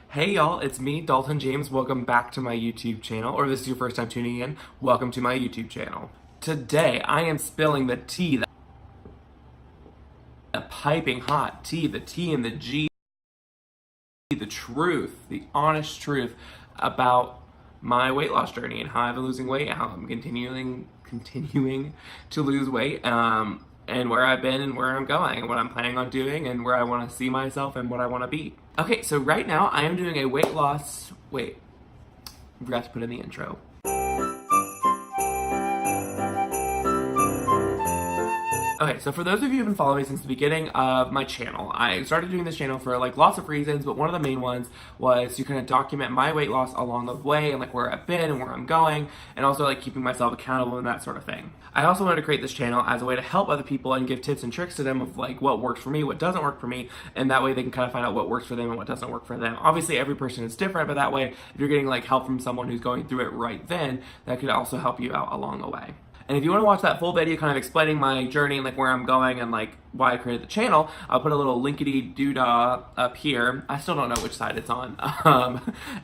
Hey y'all, it's me, Dalton James. Welcome back to my YouTube channel, or if this is your first time tuning in, welcome to my YouTube channel. Today, I am spilling the tea, the piping hot tea, the T and the G, the truth, the honest truth about my weight loss journey and how I've been losing weight, how I'm continuing to lose weight, and where I've been and where I'm going and what I'm planning on doing and where I want to see myself and what I want to be. Okay, so right now I am doing a weight loss, wait, I forgot to put in the intro. Okay, so for those of you who've been following me since the beginning of my channel, I started doing this channel for like lots of reasons, but one of the main ones was to kind of document my weight loss along the way and like where I've been and where I'm going, and also like keeping myself accountable and that sort of thing. I also wanted to create this channel as a way to help other people and give tips and tricks to them of like what works for me, what doesn't work for me, and that way they can kind of find out what works for them and what doesn't work for them. Obviously every person is different, but that way if you're getting like help from someone who's going through it right then, that could also help you out along the way. And if you want to watch that full video kind of explaining my journey and like where I'm going and like why I created the channel, I'll put a little linkity-doo-dah up here. I still don't know which side it's on.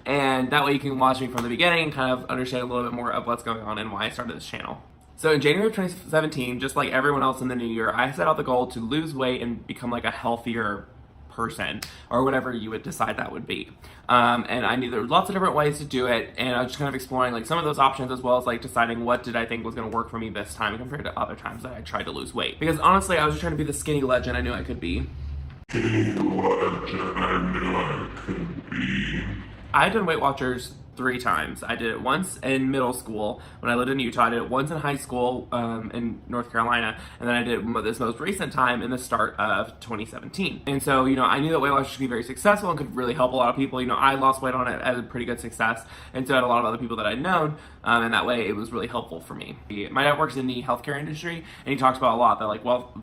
And that way you can watch me from the beginning and kind of understand a little bit more of what's going on and why I started this channel. So in January of 2017, just like everyone else in the new year, I set out the goal to lose weight and become like a healthier person, or whatever you would decide that would be. And I knew there were lots of different ways to do it, and I was just kind of exploring like some of those options, as well as like deciding what did I think was going to work for me this time compared to other times that I tried to lose weight. Because honestly, I was just trying to be the skinny legend I knew I could be. I had done Weight Watchers 3 times. I did it once in middle school when I lived in Utah. I did it once in high school in North Carolina, and then I did it this most recent time in the start of 2017. And so, you know, I knew that Weight Watchers could be very successful and could really help a lot of people. You know, I lost weight on it as a pretty good success, and so had a lot of other people that I'd known, and that way it was really helpful for me. My dad works in the healthcare industry, and he talks about a lot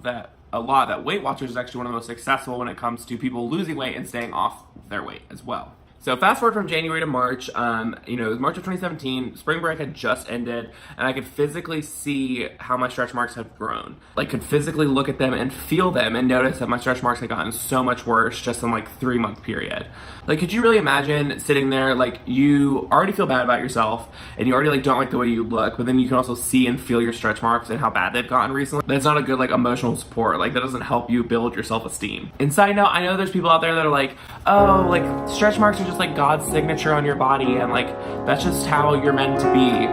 that Weight Watchers is actually one of the most successful when it comes to people losing weight and staying off their weight as well. So fast forward from January to March, you know, it was March of 2017, spring break had just ended, and I could physically see how my stretch marks have grown. Like, could physically look at them and feel them and notice that my stretch marks had gotten so much worse just in like 3-month period. Like, could you really imagine sitting there, like, you already feel bad about yourself, and you already like don't like the way you look, but then you can also see and feel your stretch marks and how bad they've gotten recently? That's not a good like emotional support. Like, that doesn't help you build your self-esteem. And side note, I know there's people out there that are like, oh, like, stretch marks are just like God's signature on your body, and like that's just how you're meant to be.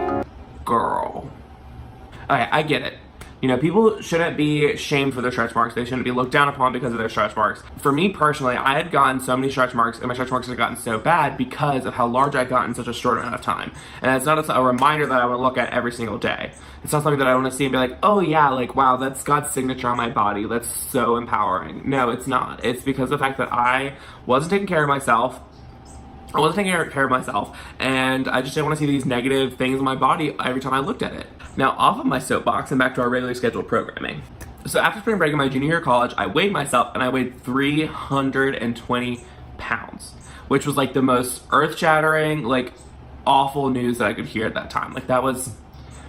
Girl. Okay, I get it. You know, people shouldn't be shamed for their stretch marks. They shouldn't be looked down upon because of their stretch marks. For me personally, I had gotten so many stretch marks, and my stretch marks had gotten so bad because of how large I'd gotten in such a short amount of time. And it's not a reminder that I want to look at every single day. It's not something that I want to see and be like, oh yeah, like wow, that's God's signature on my body. That's so empowering. No, it's not. It's because of the fact that I wasn't taking care of myself. I wasn't taking care of myself, and I just didn't want to see these negative things in my body every time I looked at it. Now, off of my soapbox and back to our regularly scheduled programming. So after spring break in my junior year of college, I weighed myself, and I weighed 320 pounds, which was like the most earth-shattering, like awful news that I could hear at that time. Like, that was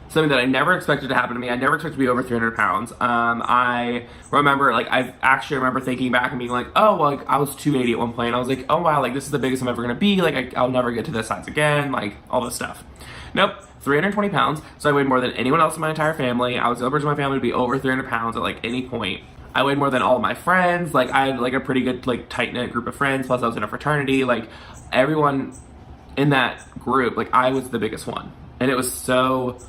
something that I never expected to happen to me. I never expected to be over 300 pounds. I actually remember thinking back and being like, oh, well, like, I was 280 at one point. And I was like, oh, wow, like, this is the biggest I'm ever going to be. Like, I'll never get to this size again. Like, all this stuff. Nope, 320 pounds. So I weighed more than anyone else in my entire family. I was the only person in my family to be over 300 pounds at, like, any point. I weighed more than all of my friends. Like, I had, like, a pretty good, like, tight-knit group of friends. Plus, I was in a fraternity. Like, everyone in that group, like, I was the biggest one. And it was so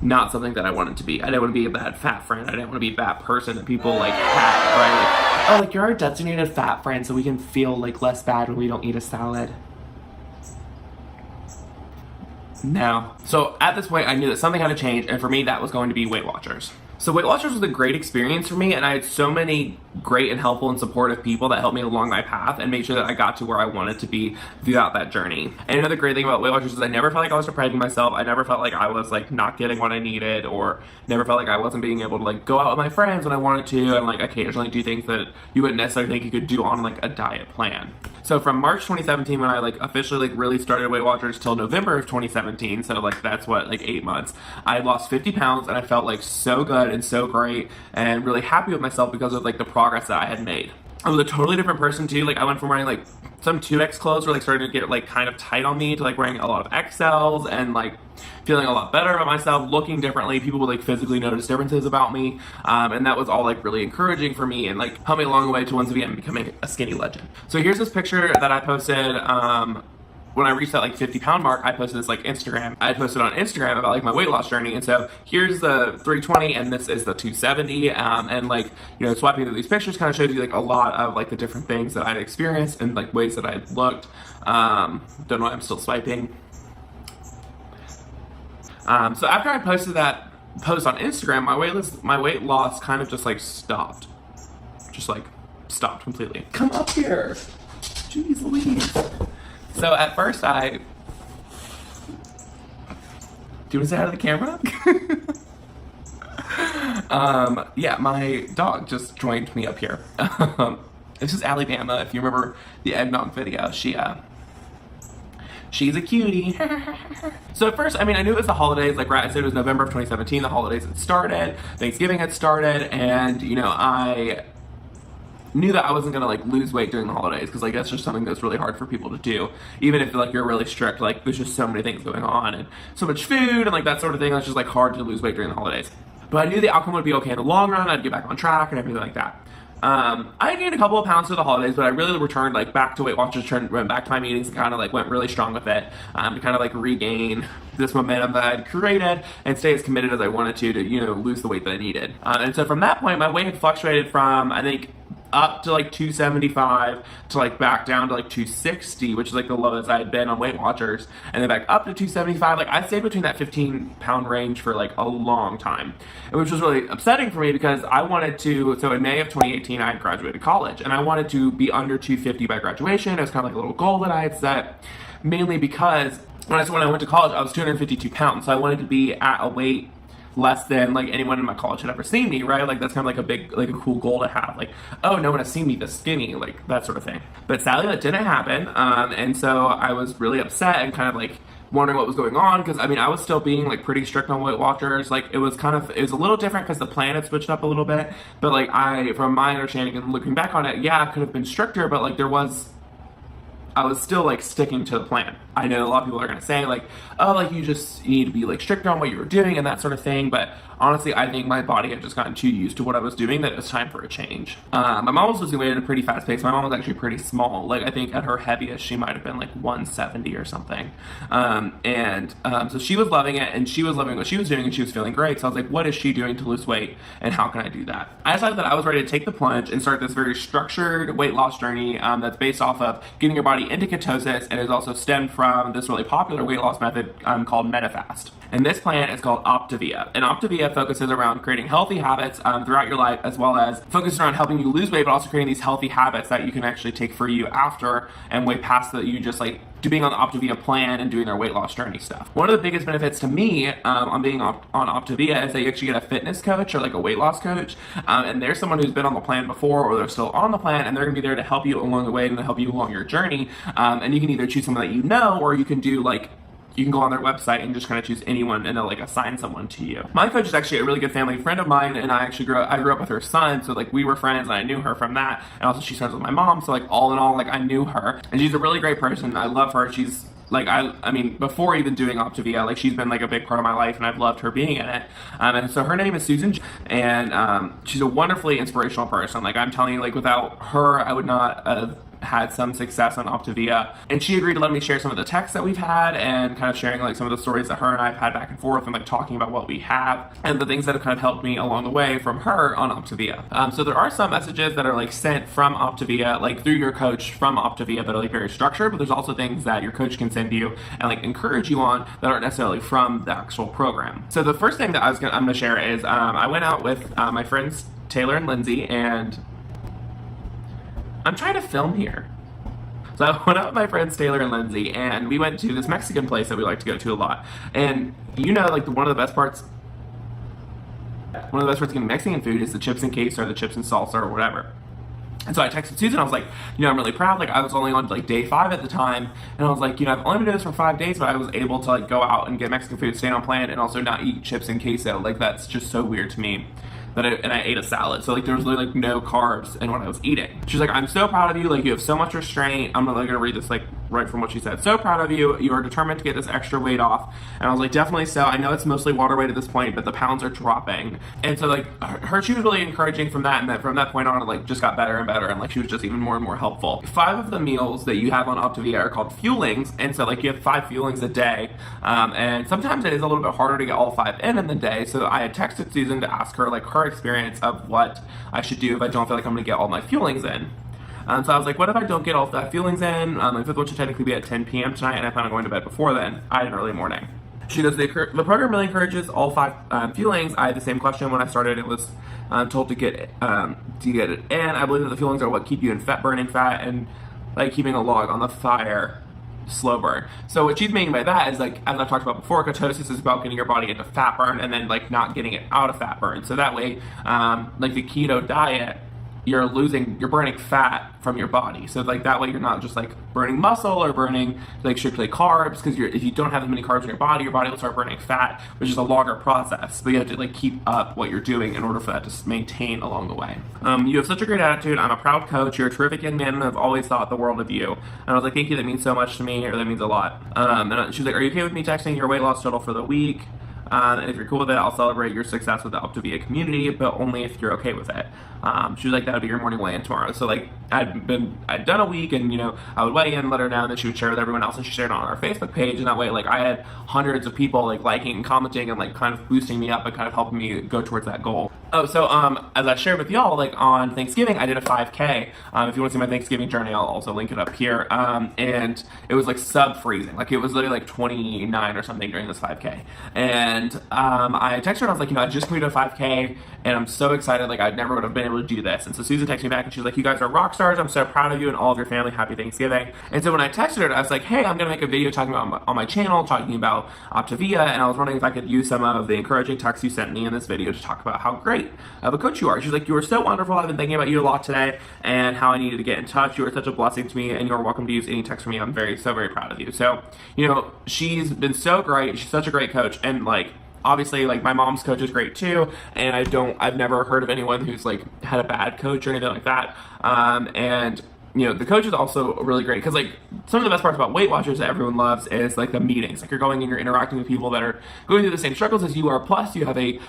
not something that I wanted to be. I didn't want to be that fat friend. I didn't want to be that person that people like had, right? Like, oh, like you're our designated fat friend so we can feel like less bad when we don't eat a salad. No. So at this point I knew that something had to change, and for me that was going to be Weight Watchers. So Weight Watchers was a great experience for me, and I had so many great and helpful and supportive people that helped me along my path and made sure that I got to where I wanted to be throughout that journey. And another great thing about Weight Watchers is I never felt like I was depriving myself. I never felt like I was like not getting what I needed, or never felt like I wasn't being able to like go out with my friends when I wanted to, and like occasionally do things that you wouldn't necessarily think you could do on like a diet plan. So from March 2017, when I like officially like really started Weight Watchers, till November of 2017, so like that's what, like 8 months, I lost 50 pounds, and I felt like so good and so great and really happy with myself because of like the progress that I had made. I was a totally different person too. Like I went from wearing like some 2X clothes were like starting to get like kind of tight on me to like wearing a lot of XLs and like feeling a lot better about myself, looking differently. People would like physically notice differences about me. And that was all like really encouraging for me and like helped me along the way to once again becoming a skinny legend. So here's this picture that I posted when I reached that like 50-pound mark. I posted this like Instagram. I posted on Instagram about like my weight loss journey. And so here's the 320 and this is the 270. And like, you know, swiping through these pictures kind of shows you like a lot of like the different things that I'd experienced and like ways that I'd looked. Don't know why I'm still swiping. So after I posted that post on Instagram, my weight loss kind of just like stopped. Just like stopped completely. Come up here. Jeez Louise. So at first do you want to say hi to the camera? Yeah, my dog just joined me up here. This is Alabama. If you remember the eggnog video, she's a cutie. So at first, I mean, I knew it was the holidays. Like I said, it was November of 2017. The holidays had started. Thanksgiving had started. And, you know, I knew that I wasn't gonna like lose weight during the holidays because like that's just something that's really hard for people to do. Even if like you're really strict, like there's just so many things going on and so much food and like that sort of thing. It's just like hard to lose weight during the holidays. But I knew the outcome would be okay in the long run. I'd get back on track and everything like that. I gained a couple of pounds for the holidays, but I really returned like back to Weight Watchers, went back to my meetings and kind of like went really strong with it to kind of like regain this momentum that I'd created and stay as committed as I wanted to you know, lose the weight that I needed. And so from that point, my weight had fluctuated from, I think, up to like 275 to like back down to like 260, which is like the lowest I had been on Weight Watchers, and then back up to 275. Like I stayed between that 15-pound range for like a long time, which was really upsetting for me because I wanted to. So in May of 2018, I had graduated college, and I wanted to be under 250 by graduation. It was kind of like a little goal that I had set, mainly because when I went to college, I was 252 pounds, so I wanted to be at a weight less than like anyone in my college had ever seen me, right? Like that's kind of like a big, like a cool goal to have. Like, oh, no one has seen me this skinny, like that sort of thing. But sadly that didn't happen. And so I was really upset and kind of like wondering what was going on because I mean I was still being like pretty strict on Weight Watchers. Like it was a little different because the plan had switched up a little bit. But like from my understanding and looking back on it, yeah, I could have been stricter, but like I was still like sticking to the plan. I know a lot of people are gonna say like, oh, like you need to be like stricter on what you were doing and that sort of thing. But honestly, I think my body had just gotten too used to what I was doing that it was time for a change. My mom was losing weight at a pretty fast pace. My mom was actually pretty small. Like I think at her heaviest, she might have been like 170 or something. So she was loving it and she was loving what she was doing and she was feeling great. So I was like, what is she doing to lose weight and how can I do that? I decided that I was ready to take the plunge and start this very structured weight loss journey that's based off of getting your body into ketosis and is also stemmed from this really popular weight loss method called MetaFast. And this plan is called Optavia. And Optavia focuses around creating healthy habits throughout your life, as well as focuses around helping you lose weight, but also creating these healthy habits that you can actually take for you after and way past that you just like being on the Optavia plan and doing their weight loss journey stuff. One of the biggest benefits to me on being on Optavia is that you actually get a fitness coach or like a weight loss coach, and there's someone who's been on the plan before or they're still on the plan, and they're gonna be there to help you along the way and to help you along your journey. And you can either choose someone that you know, or you can do like you can go on their website and just kind of choose anyone and they'll like assign someone to you. My coach is actually a really good family friend of mine, and I grew up with her son, so like we were friends and I knew her from that. And also she's friends with my mom, so like all in all, like I knew her. And she's a really great person. I love her. She's like, I mean, before even doing Optavia, like she's been like a big part of my life and I've loved her being in it. And so her name is Susan, and she's a wonderfully inspirational person. Like I'm telling you, like without her, I would not have had some success on Optavia. And she agreed to let me share some of the texts that we've had and kind of sharing like some of the stories that her and I have had back and forth and like talking about what we have and the things that have kind of helped me along the way from her on Optavia. So there are some messages that are like sent from Optavia, like through your coach from Optavia, that are like very structured, but there's also things that your coach can send you and like encourage you on that aren't necessarily from the actual program. So the first thing that I'm gonna share is I went out with my friends Taylor and Lindsay, and I'm trying to film here. So I went out with my friends Taylor and Lindsay, and we went to this Mexican place that we like to go to a lot. And you know, like one of the best parts of getting Mexican food is the chips and queso or the chips and salsa or whatever. And so I texted Susan, I was like, you know, I'm really proud. Like I was only on like day 5 at the time, and I was like, you know, I've only been doing this for 5 days, but I was able to like go out and get Mexican food, stay on plan, and also not eat chips and queso. Like that's just so weird to me. and I ate a salad. So like there was literally like no carbs in what I was eating. She's like, I'm so proud of you. Like you have so much restraint. I'm like gonna read this like right from what she said. So proud of you. You are determined to get this extra weight off. And I was like, definitely so. I know it's mostly water weight at this point, but the pounds are dropping. And so like she was really encouraging from that, and that from that point on, it like just got better and better, and like she was just even more and more helpful. 5 of the meals that you have on Optavia are called fuelings, and so like you have 5 fuelings a day, and sometimes it is a little bit harder to get all 5 in the day. So I had texted Susan to ask her like her experience of what I should do if I don't feel like I'm gonna get all my fuelings in. So I was like, what if I don't get all 5 fuelings in? My 5th one should technically be at 10 p.m. tonight, and I plan on going to bed before then. I had an early morning. She goes, the program really encourages all 5 fuelings. I had the same question when I started. It was told to get it in. I believe that the fuelings are what keep you in burning fat, and like keeping a log on the fire, slow burn. So what she's meaning by that is, like, as I've talked about before, ketosis is about getting your body into fat burn and then like not getting it out of fat burn. So that way, like the keto diet, you're burning fat from your body. So like that way you're not just like burning muscle or burning like strictly carbs, because if you don't have as many carbs in your body will start burning fat, which is a longer process. But you have to like keep up what you're doing in order for that to maintain along the way. You have such a great attitude. I'm a proud coach. You're a terrific young man, and I've always thought the world of you. And I was like, thank you. That means so much to me, or that means a lot. And she was like, are you okay with me texting your weight loss total for the week? And if you're cool with it, I'll celebrate your success with the Optavia community, but only if you're okay with it. She was like, that would be your morning weigh-in tomorrow. So like I'd done a week, and I would weigh in, let her know, and then she would share with everyone else, and she shared it on our Facebook page, and that way like I had hundreds of people like liking and commenting and like kind of boosting me up and kind of helping me go towards that goal. Oh, so as I shared with y'all, like on Thanksgiving I did a 5K. If you want to see my Thanksgiving journey, I'll also link it up here. And it was like sub-freezing, like it was literally like 29 or something during this 5K. And I texted her and I was like, I just completed a 5K and I'm so excited, like I never would have been able to do this. And so Susan texted me back and she was like, you guys are rock stars, I'm so proud of you and all of your family, happy Thanksgiving. And so when I texted her, I was like, hey, I'm gonna make a video talking about on my channel, talking about Optavia, and I was wondering if I could use some of the encouraging texts you sent me in this video to talk about how great of a coach you are. She's like, you are so wonderful, I've been thinking about you a lot today and how I needed to get in touch. You are such a blessing to me, and you're welcome to use any text from me. I'm very proud of you. So, she's been so great. She's such a great coach, and like obviously like my mom's coach is great too, and I've never heard of anyone who's like had a bad coach or anything like that. And the coach is also really great, because like some of the best parts about Weight Watchers that everyone loves is like the meetings. Like you're going and you're interacting with people that are going through the same struggles as you are, plus you have a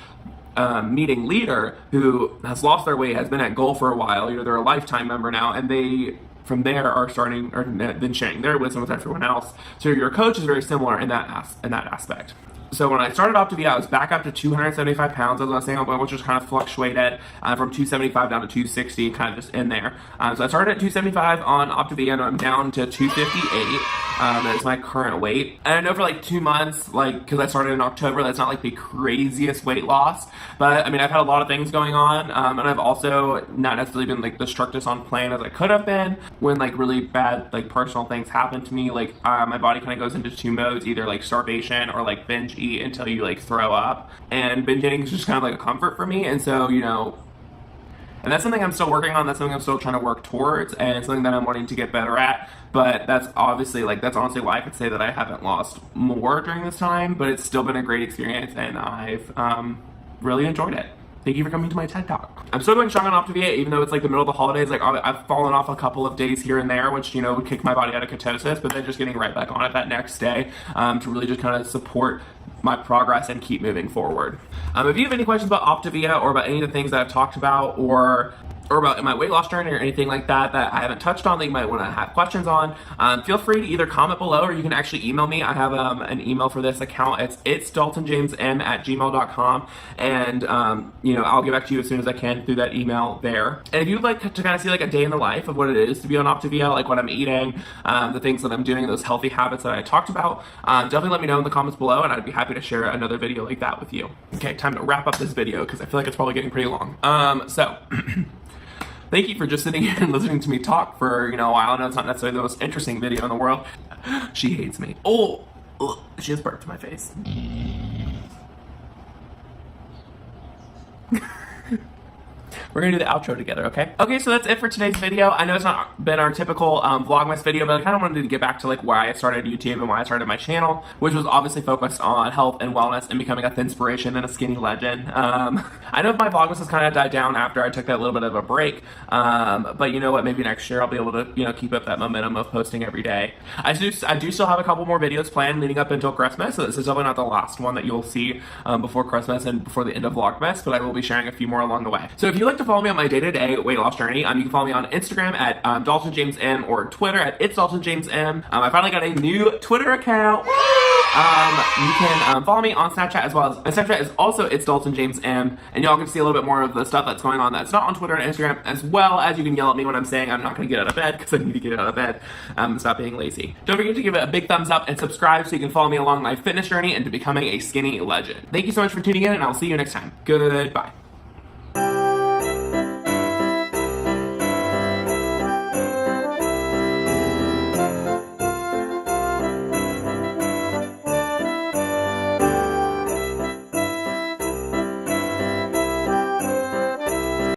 meeting leader who has lost their weight, has been at goal for a while, they're a lifetime member now, and they from there are starting or then sharing their wisdom with everyone else. So your coach is very similar in that aspect. So when I started Optavia, I was back up to 275 pounds, as I was saying, which was kind of fluctuated from 275 down to 260, kind of just in there. So I started at 275 on Optavia, and I'm down to 258. That is my current weight. And I know for like 2 months, like, because I started in October, that's not like the craziest weight loss. But I mean, I've had a lot of things going on, and I've also not necessarily been like the strictest on plan as I could have been. When like really bad like personal things happen to me, like my body kind of goes into 2 modes, either like starvation or like binge eat until you like throw up. And binge eating is just kind of like a comfort for me, and so and that's something I'm still working on. That's something I'm still trying to work towards, and something that I'm wanting to get better at. But that's honestly why I could say that I haven't lost more during this time, but it's still been a great experience, and I've really enjoyed it. Thank you for coming to my TED Talk. I'm still going strong on Optavia, even though it's like the middle of the holidays. Like I've fallen off a couple of days here and there, which, would kick my body out of ketosis, but then just getting right back on it that next day to really just kind of support my progress and keep moving forward. If you have any questions about Optavia or about any of the things that I've talked about, or about my weight loss journey or anything like that I haven't touched on that you might want to have questions on, feel free to either comment below, or you can actually email me. I have an email for this account. It's daltonjamesm@gmail.com, and I'll get back to you as soon as I can through that email there. And if you'd like to kind of see like a day in the life of what it is to be on Optavia, like what I'm eating, the things that I'm doing, those healthy habits that I talked about, definitely let me know in the comments below, and I'd be happy to share another video like that with you. Okay, time to wrap up this video because I feel like it's probably getting pretty long. So thank you for just sitting here and listening to me talk for, a while. I know it's not necessarily the most interesting video in the world. She hates me. Oh, ugh, she just burped in my face. we're gonna do the outro together, okay? Okay, so that's it for today's video. I know it's not been our typical Vlogmas video, but I kind of wanted to get back to like why I started YouTube and why I started my channel, which was obviously focused on health and wellness and becoming a thinspiration and a skinny legend. I know my Vlogmas has kind of died down after I took that little bit of a break, but you know what, maybe next year I'll be able to, you know, keep up that momentum of posting every day. I do still have a couple more videos planned leading up until Christmas, so this is definitely not the last one that you'll see before Christmas and before the end of Vlogmas, but I will be sharing a few more along the way. So if you'd like to follow me on my day-to-day weight loss journey, you can follow me on Instagram at DaltonJamesM or Twitter at itsDaltonJamesM. I finally got a new Twitter account. You can follow me on Snapchat as well as Snapchat is also It's Dalton James M, and y'all can see a little bit more of the stuff that's going on that's not on Twitter and Instagram, as well as you can yell at me when I'm saying I'm not going to get out of bed because I need to get out of bed and stop being lazy. Don't forget to give it a big thumbs up and subscribe so you can follow me along my fitness journey into becoming a skinny legend. Thank you so much for tuning in, and I'll see you next time. Goodbye.